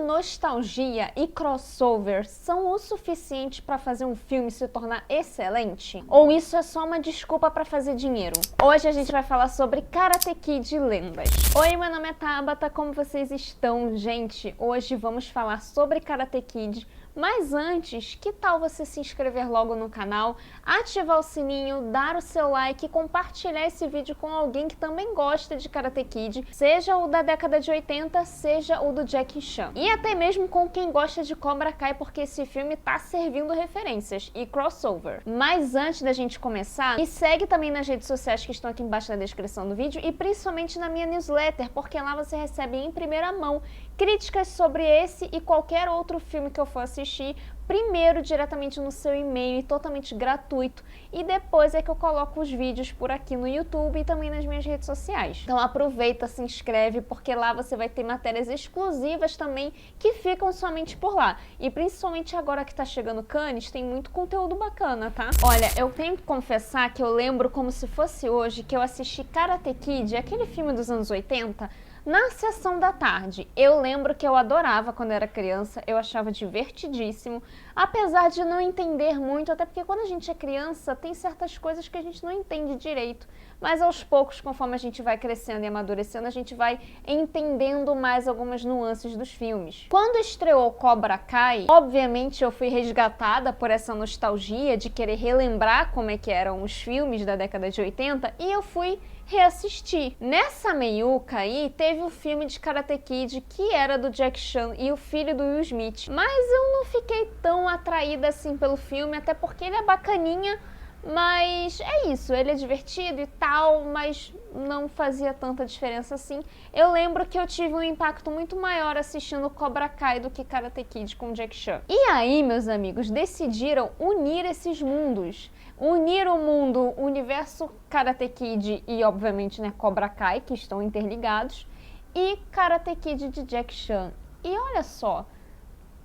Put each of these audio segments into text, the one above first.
nostalgia e crossover são o suficiente para fazer um filme se tornar excelente? Ou isso é só uma desculpa para fazer dinheiro? Hoje a gente vai falar sobre Karate Kid Lendas. Oi, meu nome é Tabata, como vocês estão? Gente, hoje vamos falar sobre Karate Kid. Mas antes, que tal você se inscrever logo no canal, ativar o sininho, dar o seu like e compartilhar esse vídeo com alguém que também gosta de Karate Kid, seja o da década de 80, seja o do Jackie Chan. E até mesmo com quem gosta de Cobra Kai, porque esse filme tá servindo referências e crossover. Mas antes da gente começar, me segue também nas redes sociais que estão aqui embaixo na descrição do vídeo e principalmente na minha newsletter, porque lá você recebe em primeira mão críticas sobre esse e qualquer outro filme que eu for assistir, primeiro diretamente no seu e-mail, totalmente gratuito, e depois é que eu coloco os vídeos por aqui no YouTube e também nas minhas redes sociais. Então aproveita, se inscreve, porque lá você vai ter matérias exclusivas também que ficam somente por lá. E principalmente agora que tá chegando Cannes, tem muito conteúdo bacana, tá? Olha, eu tenho que confessar que eu lembro como se fosse hoje que eu assisti Karate Kid, aquele filme dos anos 80, na sessão da tarde. Eu lembro que eu adorava quando era criança, eu achava divertidíssimo, apesar de não entender muito, até porque quando a gente é criança tem certas coisas que a gente não entende direito, mas aos poucos, conforme a gente vai crescendo e amadurecendo, a gente vai entendendo mais algumas nuances dos filmes. Quando estreou Cobra Kai, obviamente eu fui resgatada por essa nostalgia de querer relembrar como é que eram os filmes da década de 80 e eu fui reassistir. Nessa meiuca aí, teve o filme de Karate Kid, que era do Jackie Chan e o filho do Will Smith. Mas eu não fiquei tão atraída assim pelo filme, até porque ele é bacaninha, mas é isso, ele é divertido e tal, mas não fazia tanta diferença assim. Eu lembro que eu tive um impacto muito maior assistindo Cobra Kai do que Karate Kid com Jackie Chan. E aí, meus amigos, decidiram unir esses mundos. Unir o mundo, o universo Karate Kid e, obviamente, né, Cobra Kai, que estão interligados, e Karate Kid de Jackie Chan. E olha só,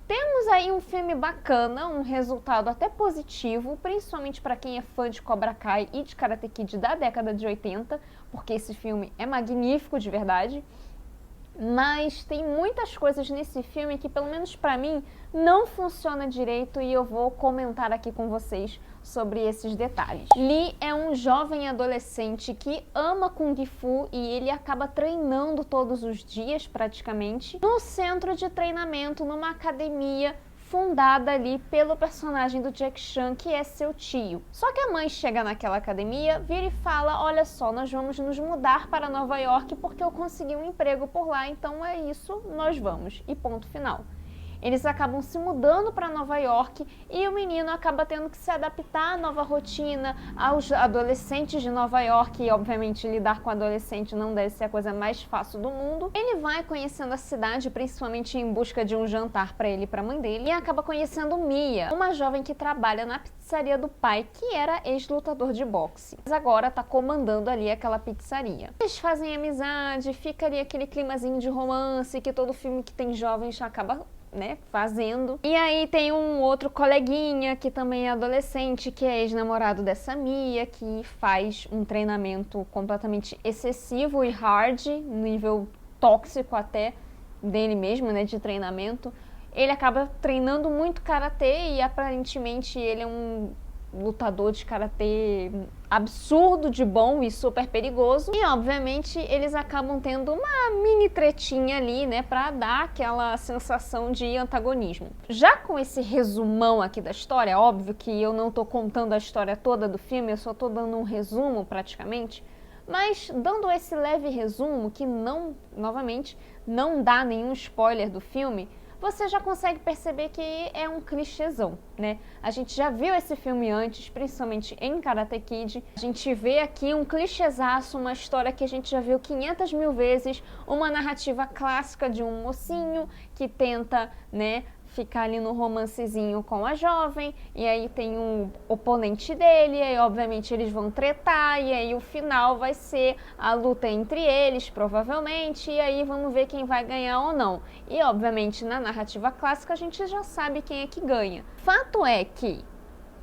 temos aí um filme bacana, um resultado até positivo, principalmente para quem é fã de Cobra Kai e de Karate Kid da década de 80, porque esse filme é magnífico de verdade. Mas tem muitas coisas nesse filme que, pelo menos pra mim, não funciona direito e eu vou comentar aqui com vocês sobre esses detalhes. Lee é um jovem adolescente que ama Kung Fu e ele acaba treinando todos os dias, praticamente, no centro de treinamento, numa academia fundada ali pelo personagem do Jackie Chan, que é seu tio. Só que a mãe chega naquela academia, vira e fala: olha só, nós vamos nos mudar para Nova York porque eu consegui um emprego por lá, então é isso, nós vamos. E ponto final. Eles acabam se mudando para Nova York e o menino acaba tendo que se adaptar à nova rotina, aos adolescentes de Nova York, e obviamente lidar com adolescente não deve ser a coisa mais fácil do mundo. Ele vai conhecendo a cidade, principalmente em busca de um jantar para ele e para a mãe dele, e acaba conhecendo Mia, uma jovem que trabalha na pizzaria do pai, que era ex-lutador de boxe, mas agora tá comandando ali aquela pizzaria. Eles fazem amizade, fica ali aquele climazinho de romance que todo filme que tem jovens acaba, né, fazendo. E aí tem um outro coleguinha que também é adolescente, que é ex-namorado dessa Mia, que faz um treinamento completamente excessivo e hard, nível tóxico até dele mesmo, né, de treinamento. Ele acaba treinando muito karatê e aparentemente ele é um lutador de karatê absurdo de bom e super perigoso. E obviamente eles acabam tendo uma mini tretinha ali, né, pra dar aquela sensação de antagonismo. Já com esse resumão aqui da história, óbvio que eu não tô contando a história toda do filme, eu só tô dando um resumo praticamente, mas dando esse leve resumo que não, novamente, não dá nenhum spoiler do filme, você já consegue perceber que é um clichêzão, né? A gente já viu esse filme antes, principalmente em Karate Kid. A gente vê aqui um clichêzaço, uma história que a gente já viu 500 mil vezes, uma narrativa clássica de um mocinho que tenta, né, ficar ali no romancezinho com a jovem, e aí tem um oponente dele, e aí obviamente eles vão tretar, e aí o final vai ser a luta entre eles, provavelmente, e aí vamos ver quem vai ganhar ou não. E obviamente na narrativa clássica a gente já sabe quem é que ganha. Fato é que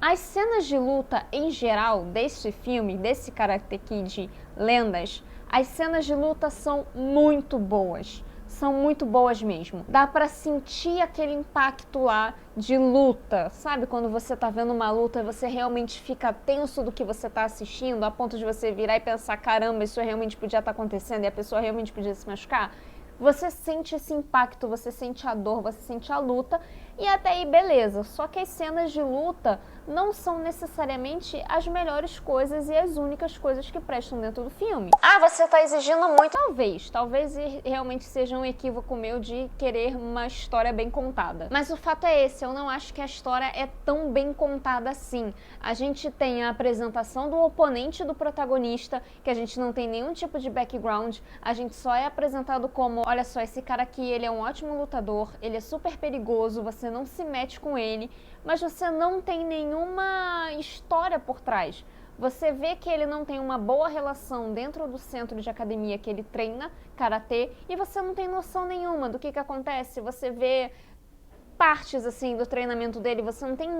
as cenas de luta em geral desse filme, desse Karate Kid Lendas, as cenas de luta são muito boas. são muito boas mesmo. Dá pra sentir aquele impacto lá de luta, sabe? Quando você tá vendo uma luta e você realmente fica tenso do que você tá assistindo, a ponto de você virar e pensar, caramba, isso realmente podia estar acontecendo e a pessoa realmente podia se machucar. Você sente esse impacto, você sente a dor, você sente a luta e até aí beleza. Só que as cenas de luta não são necessariamente as melhores coisas e as únicas coisas que prestam dentro do filme. Ah, você tá exigindo muito? Talvez realmente seja um equívoco meu de querer uma história bem contada. Mas o fato é esse, eu não acho que a história é tão bem contada assim. A gente tem a apresentação do oponente do protagonista, que a gente não tem nenhum tipo de background, a gente só é apresentado como, olha só, esse cara aqui, ele é um ótimo lutador, ele é super perigoso, você não se mete com ele, mas você não tem nenhuma história por trás. Você vê que ele não tem uma boa relação dentro do centro de academia que ele treina, karatê, e você não tem noção nenhuma do que acontece. Você vê partes assim do treinamento dele, você não tem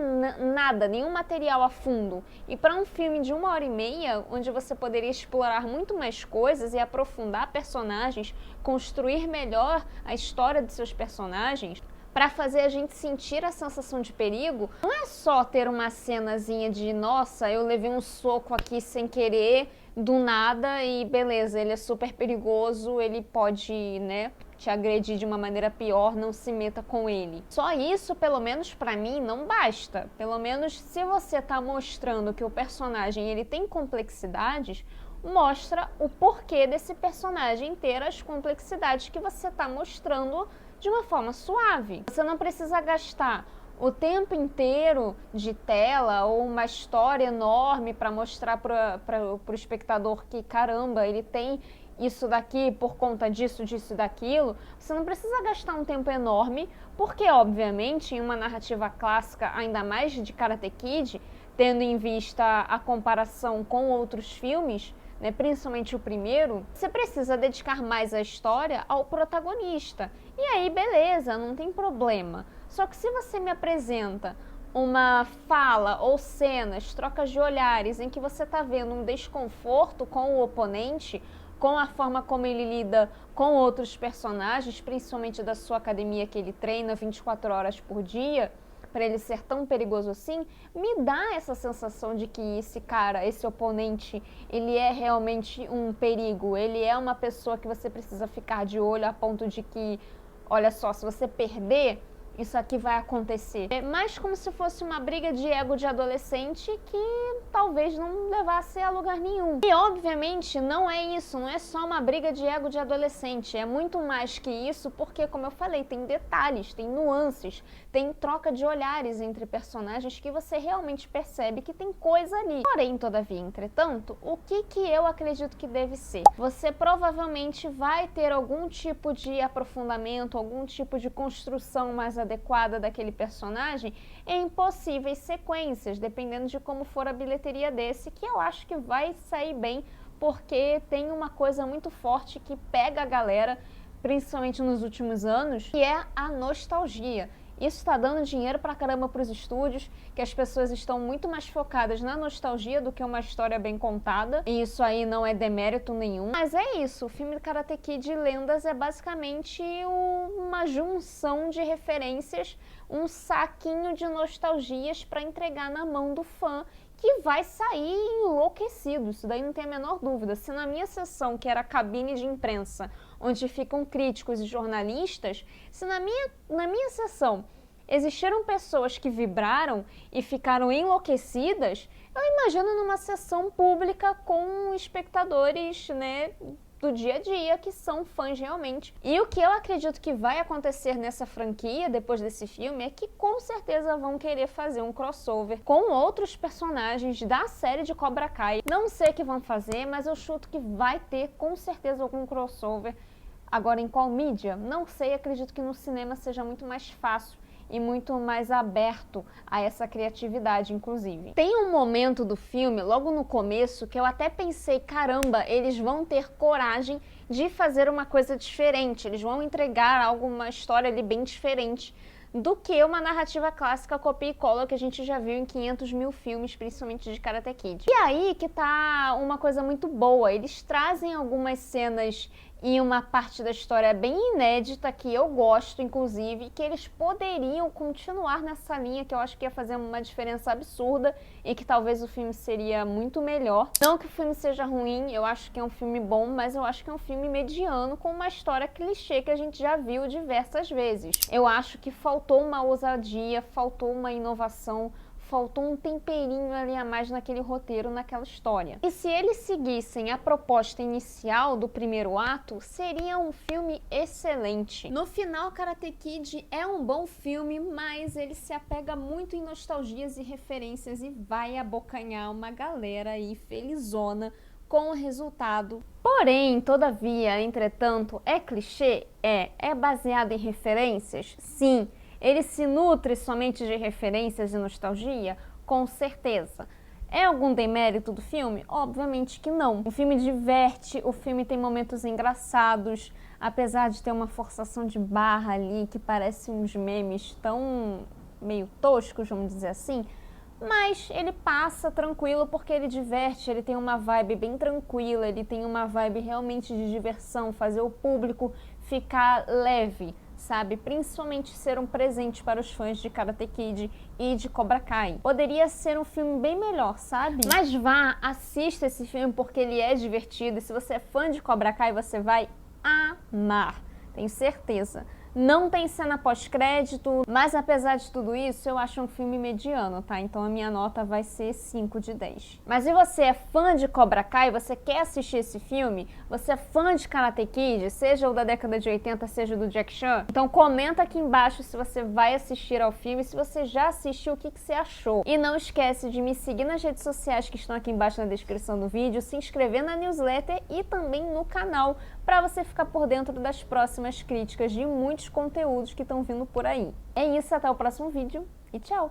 nada, nenhum material a fundo. E para um filme de 1h30, onde você poderia explorar muito mais coisas e aprofundar personagens, construir melhor a história de seus personagens, para fazer a gente sentir a sensação de perigo, não é só ter uma cenazinha de nossa, eu levei um soco aqui sem querer, do nada e beleza, ele é super perigoso, ele pode, né, te agredir de uma maneira pior, não se meta com ele. Só isso, pelo menos pra mim, não basta. Pelo menos se você tá mostrando que o personagem ele tem complexidades, mostra o porquê desse personagem ter as complexidades que você tá mostrando de uma forma suave. Você não precisa gastar o tempo inteiro de tela ou uma história enorme para mostrar para o espectador que, caramba, ele tem isso daqui por conta disso, disso e daquilo. Você não precisa gastar um tempo enorme, porque, obviamente, em uma narrativa clássica, ainda mais de Karate Kid, tendo em vista a comparação com outros filmes, né, principalmente o primeiro, você precisa dedicar mais a história ao protagonista. E aí, beleza, não tem problema. Só que se você me apresenta uma fala ou cenas, trocas de olhares, em que você está vendo um desconforto com o oponente, com a forma como ele lida com outros personagens, principalmente da sua academia que ele treina 24 horas por dia, para ele ser tão perigoso assim, me dá essa sensação de que esse cara, esse oponente, ele é realmente um perigo, ele é uma pessoa que você precisa ficar de olho a ponto de que, olha só, se você perder, isso aqui vai acontecer. É mais como se fosse uma briga de ego de adolescente que talvez não levasse a lugar nenhum. E obviamente não é isso, não é só uma briga de ego de adolescente, é muito mais que isso porque, como eu falei, tem detalhes, tem nuances, tem troca de olhares entre personagens que você realmente percebe que tem coisa ali. Porém, todavia, entretanto, o que eu acredito que deve ser? Você provavelmente vai ter algum tipo de aprofundamento, algum tipo de construção mais adequada daquele personagem em possíveis sequências, dependendo de como for a bilheteria desse, que eu acho que vai sair bem, porque tem uma coisa muito forte que pega a galera, principalmente nos últimos anos, que é a nostalgia. Isso está dando dinheiro pra caramba pros estúdios, que as pessoas estão muito mais focadas na nostalgia do que uma história bem contada. E isso aí não é demérito nenhum. Mas é isso, o filme Karate Kid Lendas é basicamente uma junção de referências, um saquinho de nostalgias para entregar na mão do fã, que vai sair enlouquecido, isso daí não tem a menor dúvida. Se na minha sessão, que era a cabine de imprensa, onde ficam críticos e jornalistas, se na minha sessão existiram pessoas que vibraram e ficaram enlouquecidas, eu imagino numa sessão pública com espectadores, né, do dia a dia, que são fãs realmente. E o que eu acredito que vai acontecer nessa franquia, depois desse filme, é que com certeza vão querer fazer um crossover com outros personagens da série de Cobra Kai. Não sei o que vão fazer, mas eu chuto que vai ter com certeza algum crossover. Agora, em qual mídia? Não sei, acredito que no cinema seja muito mais fácil e muito mais aberto a essa criatividade, inclusive. Tem um momento do filme, logo no começo, que eu até pensei, caramba, eles vão ter coragem de fazer uma coisa diferente, eles vão entregar uma história ali bem diferente do que uma narrativa clássica copia e cola que a gente já viu em 500 mil filmes, principalmente de Karate Kid. E aí que tá uma coisa muito boa, eles trazem algumas cenas e uma parte da história bem inédita, que eu gosto, inclusive, que eles poderiam continuar nessa linha, que eu acho que ia fazer uma diferença absurda e que talvez o filme seria muito melhor. Não que o filme seja ruim, eu acho que é um filme bom, mas eu acho que é um filme mediano com uma história clichê que a gente já viu diversas vezes. Eu acho que faltou uma ousadia, faltou uma inovação, faltou um temperinho ali a mais naquele roteiro, naquela história. E se eles seguissem a proposta inicial do primeiro ato, seria um filme excelente. No final, Karate Kid é um bom filme, mas ele se apega muito em nostalgias e referências e vai abocanhar uma galera aí felizona com o resultado. Porém, todavia, entretanto, é clichê? É baseado em referências? Sim. Ele se nutre somente de referências e nostalgia? Com certeza. É algum demérito do filme? Obviamente que não. O filme diverte, o filme tem momentos engraçados, apesar de ter uma forçação de barra ali que parece uns memes tão meio toscos, vamos dizer assim, mas ele passa tranquilo porque ele diverte, ele tem uma vibe bem tranquila, ele tem uma vibe realmente de diversão, fazer o público ficar leve, sabe? Principalmente ser um presente para os fãs de Karate Kid e de Cobra Kai. Poderia ser um filme bem melhor, sabe? Mas vá, assista esse filme porque ele é divertido e se você é fã de Cobra Kai, você vai amar, tenho certeza. Não tem cena pós-crédito, mas apesar de tudo isso, eu acho um filme mediano, tá? Então a minha nota vai ser 5 de 10. Mas se você é fã de Cobra Kai, você quer assistir esse filme, você é fã de Karate Kid, seja o da década de 80, seja do Jack Chan, então comenta aqui embaixo se você vai assistir ao filme, se você já assistiu, o que você achou. E não esquece de me seguir nas redes sociais que estão aqui embaixo na descrição do vídeo, se inscrever na newsletter e também no canal, para você ficar por dentro das próximas críticas de muitos conteúdos que estão vindo por aí. É isso, até o próximo vídeo e tchau!